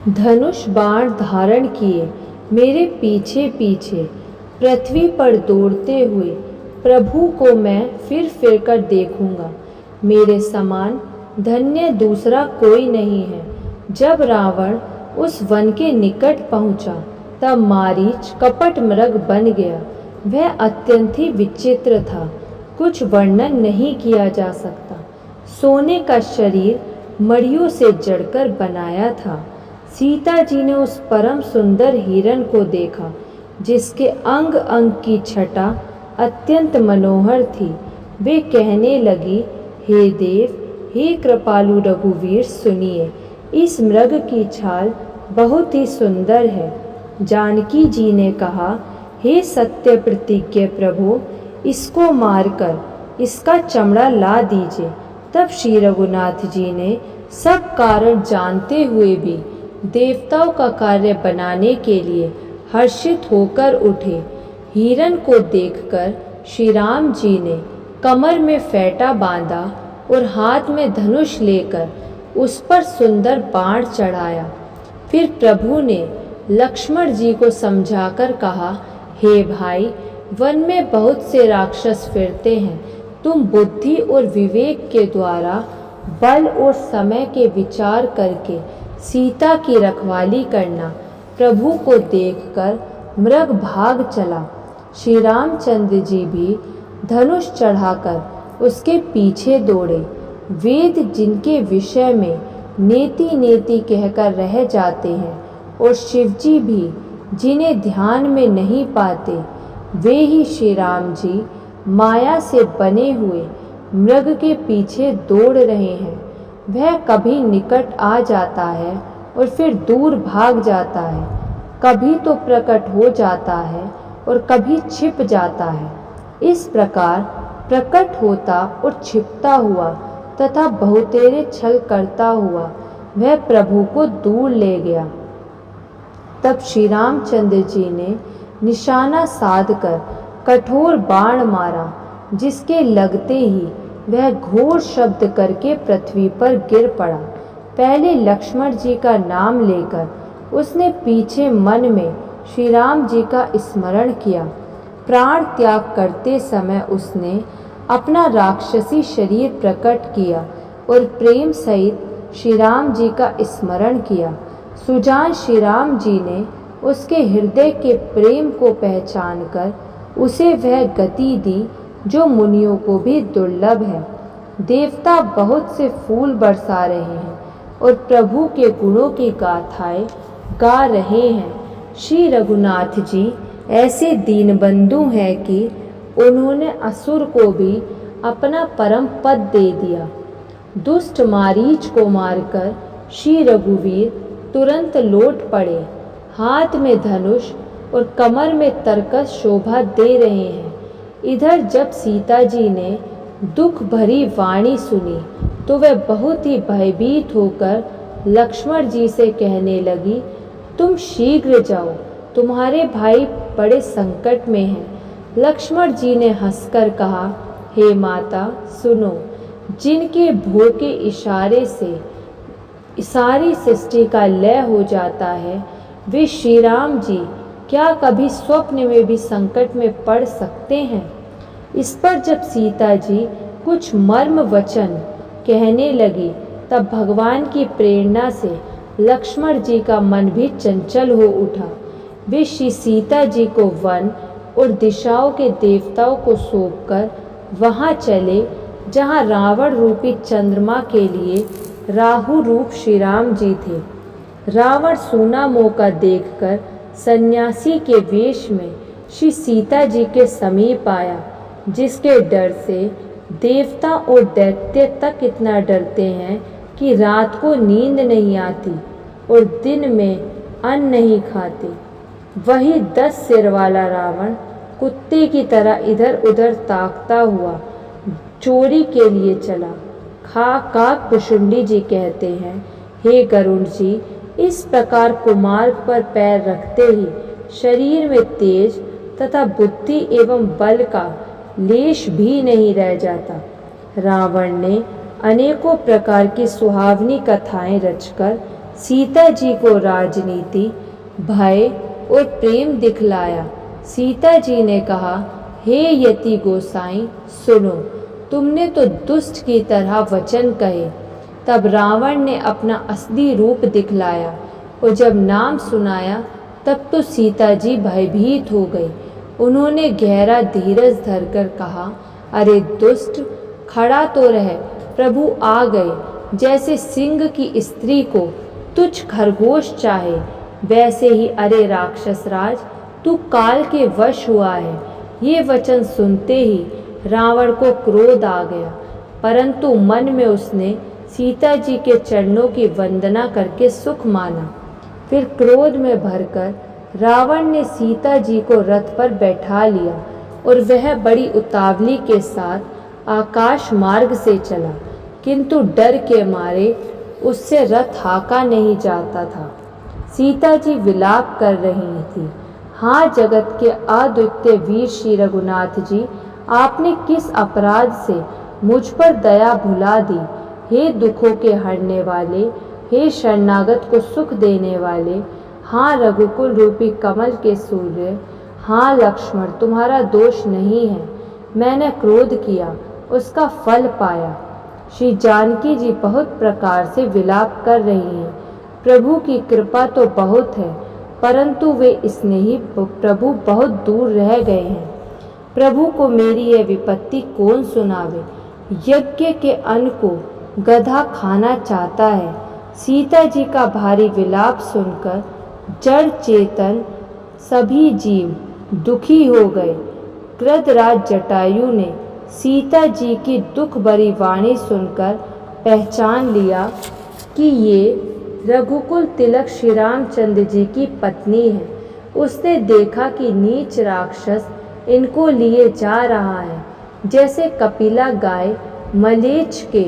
धनुष बाण धारण किए मेरे पीछे पीछे पृथ्वी पर दौड़ते हुए प्रभु को मैं फिर फिर कर देखूंगा। मेरे समान धन्य दूसरा कोई नहीं है। जब रावण उस वन के निकट पहुंचा तब मारीच कपट मृग बन गया। वह अत्यंत ही विचित्र था, कुछ वर्णन नहीं किया जा सकता। सोने का शरीर मड़ियों से जड़कर बनाया था। सीता जी ने उस परम सुंदर हिरण को देखा जिसके अंग अंग की छटा अत्यंत मनोहर थी। वे कहने लगी, हे देव, हे कृपालु रघुवीर, सुनिए, इस मृग की छाल बहुत ही सुंदर है। जानकी जी ने कहा, हे सत्य प्रतिज्ञ प्रभु, इसको मारकर इसका चमड़ा ला दीजिए। तब श्री रघुनाथ जी ने सब कारण जानते हुए भी देवताओं का कार्य बनाने के लिए हर्षित होकर उठे। हिरण को देखकर श्री राम जी ने कमर में फेंटा बांधा और हाथ में धनुष लेकर उस पर सुंदर बाण चढ़ाया। फिर प्रभु ने लक्ष्मण जी को समझाकर कहा, हे भाई, वन में बहुत से राक्षस फिरते हैं। तुम बुद्धि और विवेक के द्वारा बल और समय के विचार करके सीता की रखवाली करना। प्रभु को देखकर मृग भाग चला। श्री रामचंद्र जी भी धनुष चढ़ाकर उसके पीछे दौड़े। वेद जिनके विषय में नेति नेति कहकर रह जाते हैं और शिवजी भी जिन्हें ध्यान में नहीं पाते, वे ही श्री राम जी माया से बने हुए मृग के पीछे दौड़ रहे हैं। वह कभी निकट आ जाता है और फिर दूर भाग जाता है, कभी तो प्रकट हो जाता है और कभी छिप जाता है। इस प्रकार प्रकट होता और छिपता हुआ तथा बहुतेरे छल करता हुआ वह प्रभु को दूर ले गया। तब श्री रामचंद्र जी ने निशाना साधकर कठोर बाण मारा, जिसके लगते ही वह घोर शब्द करके पृथ्वी पर गिर पड़ा। पहले लक्ष्मण जी का नाम लेकर उसने पीछे मन में श्री राम जी का स्मरण किया। प्राण त्याग करते समय उसने अपना राक्षसी शरीर प्रकट किया और प्रेम सहित श्री राम जी का स्मरण किया। सुजान श्री राम जी ने उसके हृदय के प्रेम को पहचानकर उसे वह गति दी जो मुनियों को भी दुर्लभ है। देवता बहुत से फूल बरसा रहे हैं और प्रभु के गुणों की गाथाएं गा रहे हैं। श्री रघुनाथ जी ऐसे दीनबंधु हैं कि उन्होंने असुर को भी अपना परम पद दे दिया। दुष्ट मारीच को मारकर श्री रघुवीर तुरंत लौट पड़े। हाथ में धनुष और कमर में तरकस शोभा दे रहे हैं। इधर जब सीता जी ने दुख भरी वाणी सुनी तो वह बहुत ही भयभीत होकर लक्ष्मण जी से कहने लगी, तुम शीघ्र जाओ, तुम्हारे भाई बड़े संकट में हैं। लक्ष्मण जी ने हंसकर कहा, हे माता सुनो, जिनके भोग के इशारे से सारी सृष्टि का लय हो जाता है, वे श्री राम जी क्या कभी स्वप्न में भी संकट में पड़ सकते हैं। इस पर जब सीता जी कुछ मर्म वचन कहने लगी तब भगवान की प्रेरणा से लक्ष्मण जी का मन भी चंचल हो उठा। वे श्री सीता जी को वन और दिशाओं के देवताओं को सौंपकर वहां चले जहां रावण रूपी चंद्रमा के लिए राहु रूप श्री राम जी थे। रावण सूना मौका देखकर सन्यासी के वेश में श्री सीता जी के समीप आया, जिसके डर से देवता और दैत्य तक इतना डरते हैं कि रात को नींद नहीं आती और दिन में अन्न नहीं खाते। वही 10 सिर वाला रावण कुत्ते की तरह इधर उधर ताकता हुआ चोरी के लिए चला। काकभुशुंडी जी कहते हैं, हे गरुड़ जी, इस प्रकार कुमार्ग पर पैर रखते ही शरीर में तेज तथा बुद्धि एवं बल का लेश भी नहीं रह जाता। रावण ने अनेकों प्रकार की सुहावनी कथाएं रचकर सीता जी को राजनीति, भय और प्रेम दिखलाया। सीता जी ने कहा, हे यति गोसाई सुनो, तुमने तो दुष्ट की तरह वचन कहे। तब रावण ने अपना असली रूप दिखलाया और जब नाम सुनाया तब तो सीता जी भयभीत हो गई। उन्होंने गहरा धीरज धरकर कहा, अरे दुष्ट, खड़ा तो रह, प्रभु आ गए। जैसे सिंह की स्त्री को तुच्छ खरगोश चाहे, वैसे ही अरे राक्षस राज, तू काल के वश हुआ है। ये वचन सुनते ही रावण को क्रोध आ गया, परंतु मन में उसने सीता जी के चरणों की वंदना करके सुख माना। फिर क्रोध में भरकर रावण ने सीता जी को रथ पर बैठा लिया और वह बड़ी उतावली के साथ आकाश मार्ग से चला, किंतु डर के मारे उससे रथ हाँका नहीं जाता था। सीता जी विलाप कर रही थी, हाँ जगत के अद्वितीय वीर श्री रघुनाथ जी, आपने किस अपराध से मुझ पर दया भुला दी। हे दुखों के हरने वाले, हे शरणागत को सुख देने वाले, हाँ रघुकुल रूपी कमल के सूर्य, हाँ लक्ष्मण, तुम्हारा दोष नहीं है। मैंने क्रोध किया, उसका फल पाया। श्री जानकी जी बहुत प्रकार से विलाप कर रही हैं। प्रभु की कृपा तो बहुत है, परंतु वे स्नेही प्रभु बहुत दूर रह गए हैं। प्रभु को मेरी यह विपत्ति कौन सुनावे। यज्ञ के अन्न को गधा खाना चाहता है। सीता जी का भारी विलाप सुनकर जड़ चेतन सभी जीव दुखी हो गए। कृतराज जटायु ने सीता जी की दुख भरी वाणी सुनकर पहचान लिया कि ये रघुकुल तिलक श्री रामचंद्र जी की पत्नी है। उसने देखा कि नीच राक्षस इनको लिए जा रहा है, जैसे कपिला गाय मलेच्छ के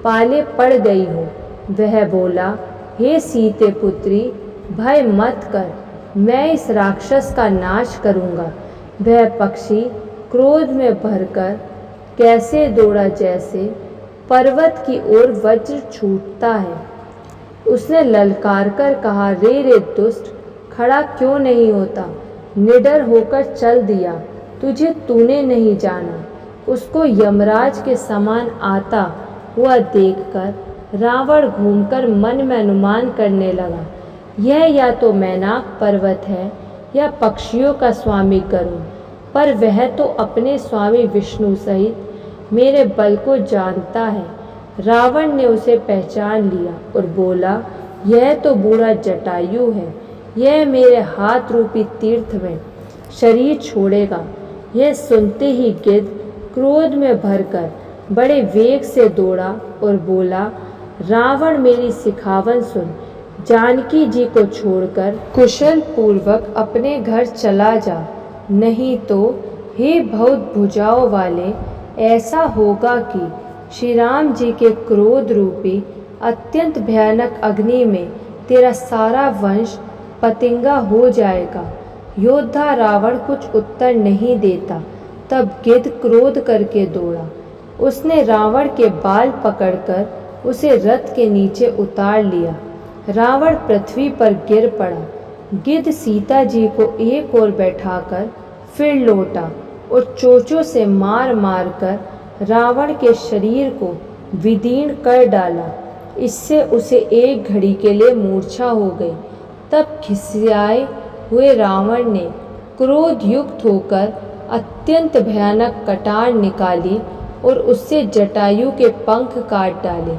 पाले पड़ गई हो। वह बोला, हे सीते पुत्री, भय मत कर, मैं इस राक्षस का नाश करूँगा। वह पक्षी क्रोध में भरकर कैसे दौड़ा जैसे पर्वत की ओर वज्र छूटता है। उसने ललकार कर कहा, रे रे दुष्ट, खड़ा क्यों नहीं होता। निडर होकर चल दिया, तुझे तूने नहीं जाना। उसको यमराज के समान आता हुआ देखकर रावण घूमकर मन में अनुमान करने लगा, यह या तो मैनाक पर्वत है या पक्षियों का स्वामी गरुड़, पर वह तो अपने स्वामी विष्णु सहित मेरे बल को जानता है। रावण ने उसे पहचान लिया और बोला, यह तो बूढ़ा जटायु है। यह मेरे हाथ रूपी तीर्थ में शरीर छोड़ेगा। यह सुनते ही गिद्ध क्रोध में भरकर बड़े वेग से दौड़ा और बोला, रावण मेरी सिखावन सुन, जानकी जी को छोड़कर कुशल पूर्वक अपने घर चला जा, नहीं तो हे बहुत भुजाओं वाले, ऐसा होगा कि श्री राम जी के क्रोध रूपी अत्यंत भयानक अग्नि में तेरा सारा वंश पतिंगा हो जाएगा। योद्धा रावण कुछ उत्तर नहीं देता। तब गिद्ध क्रोध करके दौड़ा। उसने रावण के बाल पकड़कर उसे रथ के नीचे उतार लिया। रावण पृथ्वी पर गिर पड़ा। गिद्ध सीता जी को एक ओर बैठाकर फिर लौटा और चोंचों से मार मार कर रावण के शरीर को विदीर्ण कर डाला। इससे उसे एक घड़ी के लिए मूर्छा हो गई। तब खिसियाए हुए रावण ने क्रोध युक्त होकर अत्यंत भयानक कटार निकाली और उससे जटायु के पंख काट डाले।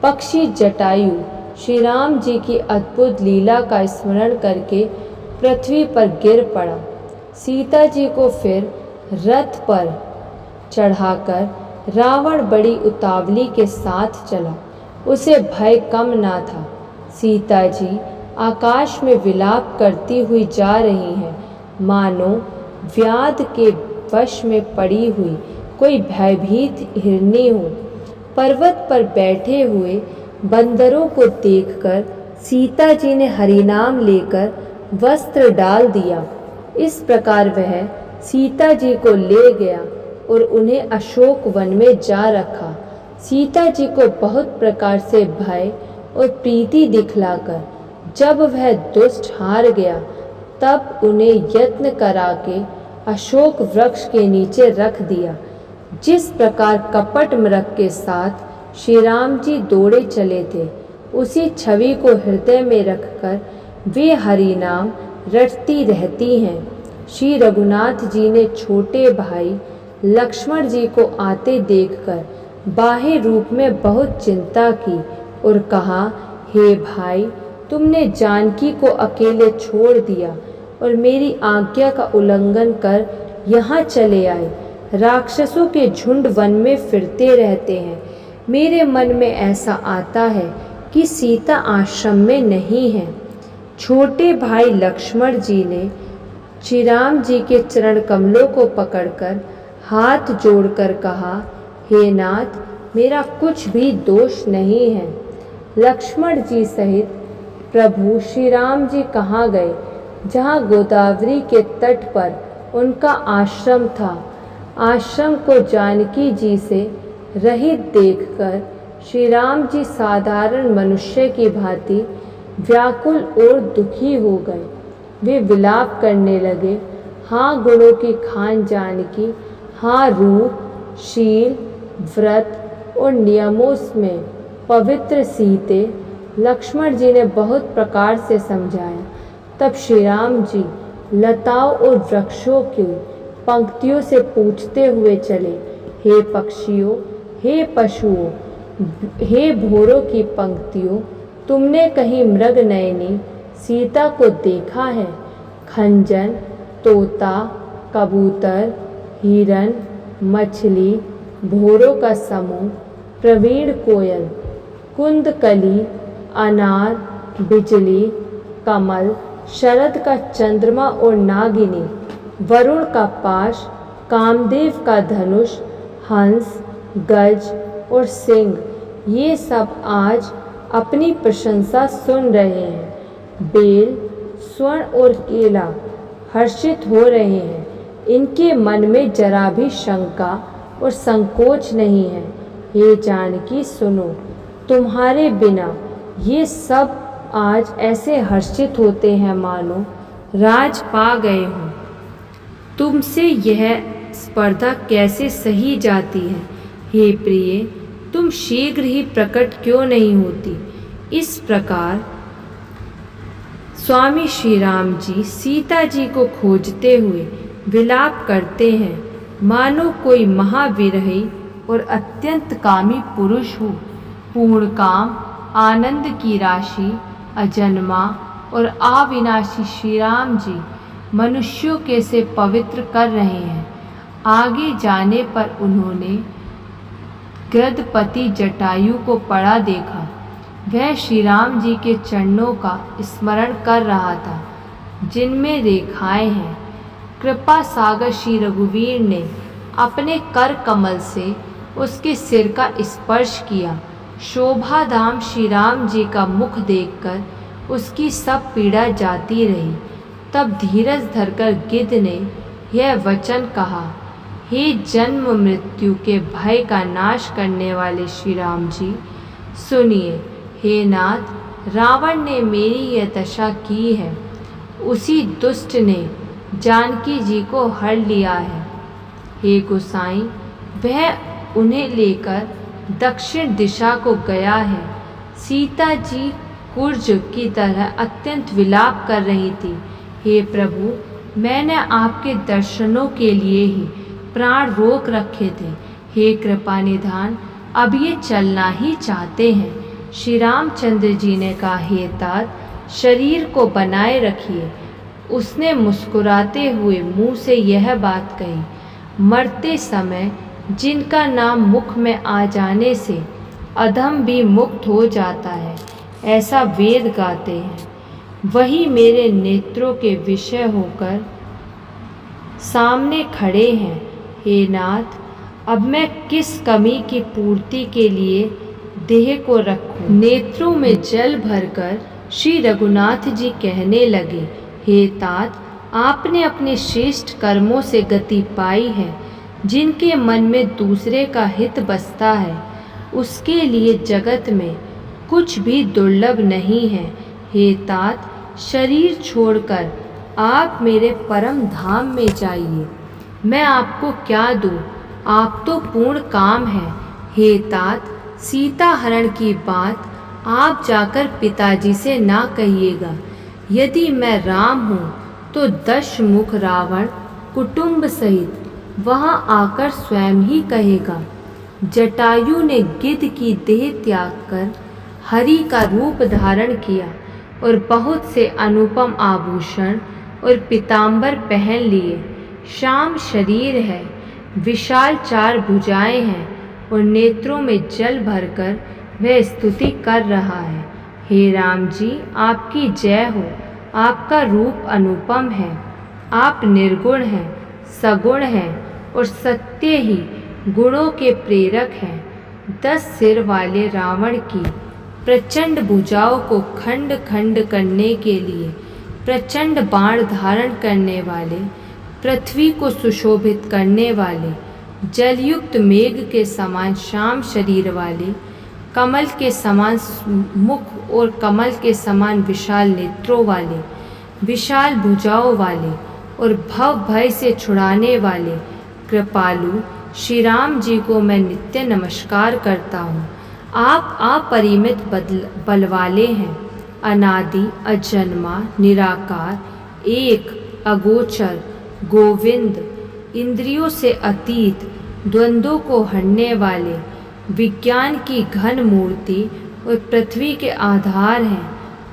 पक्षी जटायु श्री राम जी की अद्भुत लीला का स्मरण करके पृथ्वी पर गिर पड़ा। सीता जी को फिर रथ पर चढ़ाकर रावण बड़ी उतावली के साथ चला। उसे भय कम ना था। सीता जी आकाश में विलाप करती हुई जा रही हैं, मानो व्याध के वश में पड़ी हुई कोई भयभीत हिरनी हो। पर्वत पर बैठे हुए बंदरों को देखकर सीता जी ने हरिनाम लेकर वस्त्र डाल दिया। इस प्रकार वह सीता जी को ले गया और उन्हें अशोक वन में जा रखा। सीता जी को बहुत प्रकार से भय और प्रीति दिखलाकर जब वह दुष्ट हार गया तब उन्हें यत्न करा के अशोक वृक्ष के नीचे रख दिया। जिस प्रकार कपट मृग के साथ श्री राम जी दौड़े चले थे, उसी छवि को हृदय में रखकर वे हरि नाम रटती रहती हैं। श्री रघुनाथ जी ने छोटे भाई लक्ष्मण जी को आते देखकर बाह्य रूप में बहुत चिंता की और कहा, हे भाई, तुमने जानकी को अकेले छोड़ दिया और मेरी आज्ञा का उल्लंघन कर यहाँ चले आए। राक्षसों के झुंड वन में फिरते रहते हैं। मेरे मन में ऐसा आता है कि सीता आश्रम में नहीं है। छोटे भाई लक्ष्मण जी ने श्री राम जी के चरण कमलों को पकड़कर हाथ जोड़कर कहा, हे नाथ, मेरा कुछ भी दोष नहीं है। लक्ष्मण जी सहित प्रभु श्री राम जी कहाँ गए? जहाँ गोदावरी के तट पर उनका आश्रम था। आश्रम को जानकी जी से रहित देखकर श्री राम जी साधारण मनुष्य की भांति व्याकुल और दुखी हो गए। वे विलाप करने लगे, हाँ गुणों की खान जानकी, हाँ रूप, शील, व्रत और नियमों में पवित्र सीते। लक्ष्मण जी ने बहुत प्रकार से समझाया। तब श्री राम जी लताओं और वृक्षों की पंक्तियों से पूछते हुए चले, हे पक्षियों, हे पशुओं, हे भोरों की पंक्तियों, तुमने कहीं मृग नयनी सीता को देखा है? खंजन, तोता, कबूतर, हिरन, मछली, भोरों का समूह, प्रवीण कोयल, कुंदकली, अनार, बिजली, कमल, शरद का चंद्रमा और नागिनी, वरुण का पाश, कामदेव का धनुष, हंस, गज और सिंह, ये सब आज अपनी प्रशंसा सुन रहे हैं। बेल, स्वर्ण और केला हर्षित हो रहे हैं। इनके मन में जरा भी शंका और संकोच नहीं है। हे जानकी, सुनो, तुम्हारे बिना ये सब आज ऐसे हर्षित होते हैं मानो राज पा गए हों। तुमसे यह स्पर्धा कैसे सही जाती है? हे प्रिय, तुम शीघ्र ही प्रकट क्यों नहीं होती? इस प्रकार स्वामी श्री राम जी सीता जी को खोजते हुए विलाप करते हैं, मानो कोई महाविरही और अत्यंत कामी पुरुष हो। पूर्ण काम, आनंद की राशि, अजन्मा और अविनाशी श्री राम जी मनुष्यों के से पवित्र कर रहे हैं। आगे जाने पर उन्होंने गृधपति जटायु को पड़ा देखा। वह श्री राम जी के चरणों का स्मरण कर रहा था, जिनमें रेखाएं हैं। कृपा सागर श्री रघुवीर ने अपने कर कमल से उसके सिर का स्पर्श किया। शोभाधाम श्री राम जी का मुख देखकर उसकी सब पीड़ा जाती रही। तब धीरज धरकर गिद्ध ने यह वचन कहा, हे जन्म मृत्यु के भय का नाश करने वाले श्री राम जी, सुनिए। हे नाथ, रावण ने मेरी यह दशा की है। उसी दुष्ट ने जानकी जी को हर लिया है। हे गोसाई, वह उन्हें लेकर दक्षिण दिशा को गया है। सीता जी कुर्ज की तरह अत्यंत विलाप कर रही थी। हे प्रभु, मैंने आपके दर्शनों के लिए ही प्राण रोक रखे थे। हे कृपा निधान, अब ये चलना ही चाहते हैं। श्री रामचंद्र जी ने कहा, हे तात, शरीर को बनाए रखिए। उसने मुस्कुराते हुए मुंह से यह बात कही। मरते समय जिनका नाम मुख में आ जाने से अधम भी मुक्त हो जाता है, ऐसा वेद गाते हैं, वही मेरे नेत्रों के विषय होकर सामने खड़े हैं। हे नाथ, अब मैं किस कमी की पूर्ति के लिए देह को रखूं? नेत्रों में जल भरकर श्री रघुनाथ जी कहने लगे, हे तात, आपने अपने श्रेष्ठ कर्मों से गति पाई है। जिनके मन में दूसरे का हित बसता है, उसके लिए जगत में कुछ भी दुर्लभ नहीं है। हे तात, शरीर छोड़कर आप मेरे परम धाम में जाइए। मैं आपको क्या दूँ, आप तो पूर्ण काम है। हे तात, सीता हरण की बात आप जाकर पिताजी से ना कहिएगा। यदि मैं राम हूँ तो 10 मुख रावण कुटुंब सहित वहाँ आकर स्वयं ही कहेगा। जटायु ने गिद्ध की देह त्याग कर हरि का रूप धारण किया और बहुत से अनुपम आभूषण और पीताम्बर पहन लिए। श्याम शरीर है, विशाल 4 भुजाएं हैं और नेत्रों में जल भरकर वह स्तुति कर रहा है। हे राम जी, आपकी जय हो। आपका रूप अनुपम है। आप निर्गुण हैं, सगुण हैं और सत्य ही गुणों के प्रेरक हैं। 10 सिर वाले रावण की प्रचंड भुजाओं को खंड खंड करने के लिए प्रचंड बाण धारण करने वाले, पृथ्वी को सुशोभित करने वाले, जलयुक्त मेघ के समान श्याम शरीर वाले, कमल के समान मुख और कमल के समान विशाल नेत्रों वाले, विशाल भुजाओं वाले और भव भय से छुड़ाने वाले कृपालु श्री राम जी को मैं नित्य नमस्कार करता हूँ। आप अपरिमित बल वाले हैं, अनादि, अजन्मा, निराकार, एक, अगोचर, गोविंद, इंद्रियों से अतीत, द्वंद्वों को हरने वाले, विज्ञान की घन मूर्ति और पृथ्वी के आधार हैं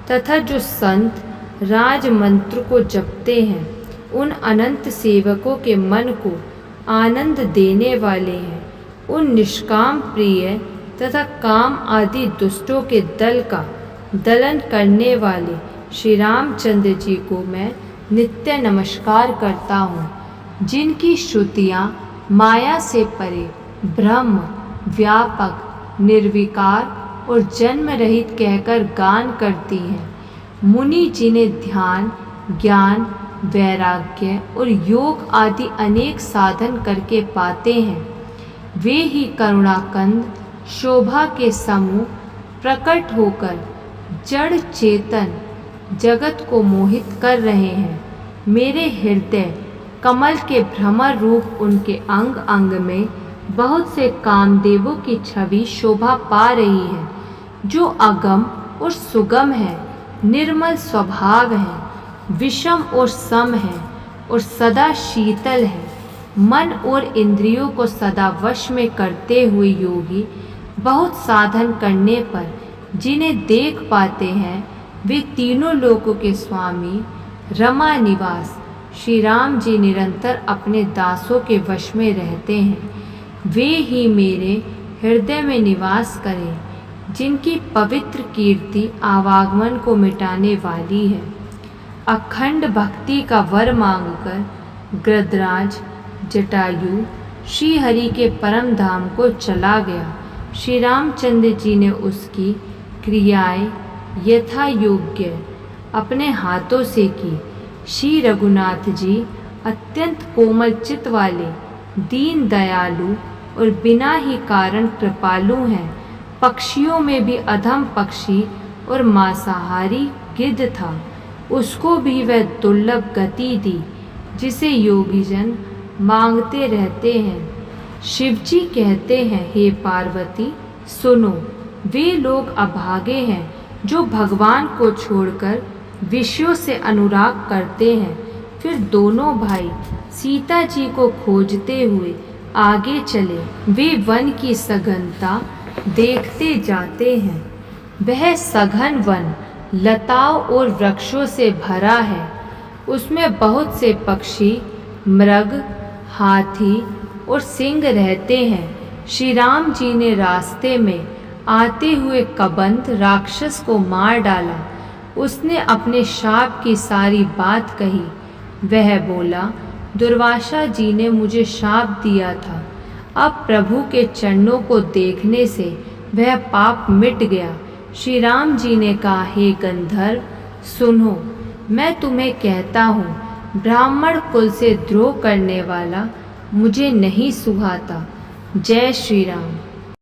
तथा जो संत राज मंत्र को जपते हैं उन अनंत सेवकों के मन को आनंद देने वाले हैं। उन निष्काम प्रिय तथा काम आदि दुष्टों के दल का दलन करने वाले श्री रामचंद्र जी को मैं नित्य नमस्कार करता हूँ, जिनकी श्रुतियाँ माया से परे ब्रह्म, व्यापक, निर्विकार और जन्म रहित कहकर गान करती हैं। मुनि जिन्हें ध्यान, ज्ञान, वैराग्य और योग आदि अनेक साधन करके पाते हैं, वे ही करुणाकंद शोभा के समूह प्रकट होकर जड़ चेतन जगत को मोहित कर रहे हैं। मेरे हृदय कमल के भ्रमर रूप उनके अंग अंग में बहुत से कामदेवों की छवि शोभा पा रही है, जो अगम और सुगम है, निर्मल स्वभाव है, विषम और सम है और सदा शीतल है। मन और इंद्रियों को सदा वश में करते हुए योगी बहुत साधन करने पर जिन्हें देख पाते हैं, वे तीनों लोकों के स्वामी रमा निवास श्री राम जी निरंतर अपने दासों के वश में रहते हैं। वे ही मेरे हृदय में निवास करें, जिनकी पवित्र कीर्ति आवागमन को मिटाने वाली है। अखंड भक्ति का वर मांगकर गृधराज जटायु श्री हरि के परम धाम को चला गया। श्री रामचंद्र जी ने उसकी क्रियाएं यथा योग्य अपने हाथों से की। श्री रघुनाथ जी अत्यंत कोमल चित्त वाले, दीन दयालु और बिना ही कारण कृपालु हैं। पक्षियों में भी अधम पक्षी और मांसाहारी गिद्ध था, उसको भी वह दुर्लभ गति दी जिसे योगीजन मांगते रहते हैं। शिवजी कहते हैं, हे पार्वती सुनो, वे लोग अभागे हैं जो भगवान को छोड़कर विषयों से अनुराग करते हैं। फिर दोनों भाई सीता जी को खोजते हुए आगे चले। वे वन की सघनता देखते जाते हैं। वह सघन वन लताओं और वृक्षों से भरा है। उसमें बहुत से पक्षी, मृग, हाथी और सिंह रहते हैं। श्री राम जी ने रास्ते में आते हुए कबंध राक्षस को मार डाला। उसने अपने शाप की सारी बात कही। वह बोला, दुर्वासा जी ने मुझे शाप दिया था, अब प्रभु के चरणों को देखने से वह पाप मिट गया। श्री राम जी ने कहा, हे गंधर्व सुनो, मैं तुम्हें कहता हूँ, ब्राह्मण कुल से द्रोह करने वाला मुझे नहीं सुहाता। जय श्री राम।